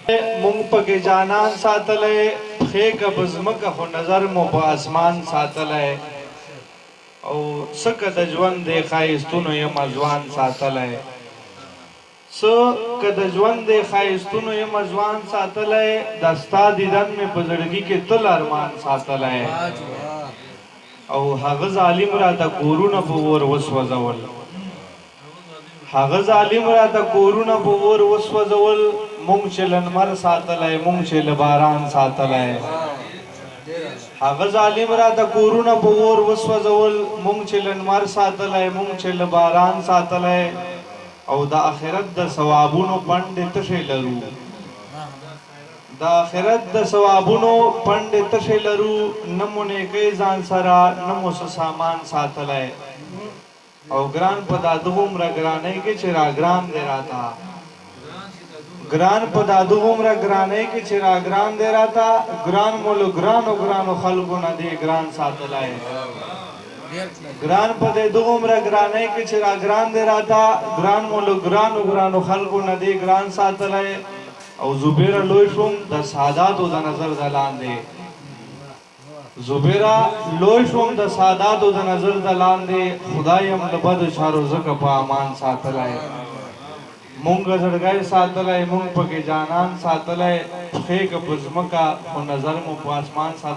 مونږ پکې جانان ساتلی پښې که په ځمکه خو نظر مو په اسمان ساتلی او څه که د ژوند د ښایستونو یمه ځوان ساتلی څه که د ژوند د ښایستونو یمه ځوان ساتلی دا ستا دیدن مې په زړګي کې تل ارمان ساتلی او هغه ظالم راته کورونه په اور وسوځول هغه ظالم راته کورونه په اور وسوځول مونږ چې له لمر ساتلی مونږ چې له باران ساتلی هغه ظالم راته کورونه په اور وسوځول مونږ چې له لمر ساتلی مونږ چې له باران ساتلی او د آخرت د ثوابونو پنډې تشې لرو د آخرت د ثوابونو پنډې تشې لرو نه مو نیکۍ ځان سره نه مو څه سامان ساتلی او ګران په دا دومره ګرانۍ کې چې راګران دی راته ګران په دا دومره ګرانۍ کې چې راګران دی راته ګران مو له ګرانو ګرانو خلکو نه دی ګران ساتلی ګران په دې دومره ګرانۍ کې چې راګران دی راته ګران مو له ګرانو ګرانو خلکو نه دی ګران ساتلی او زبیره لوی شوم د ساداتو د نظر د لاندې زبیره لوی شوم د ساداتو د نظر د لاندې خدایم له بدو چارو ځکه په امان ساتلی مونږ زړګی ساتلی مونږ پکې جانان ساتلی پښې که په ځمکه خو نظر مو په اسمان ساتلی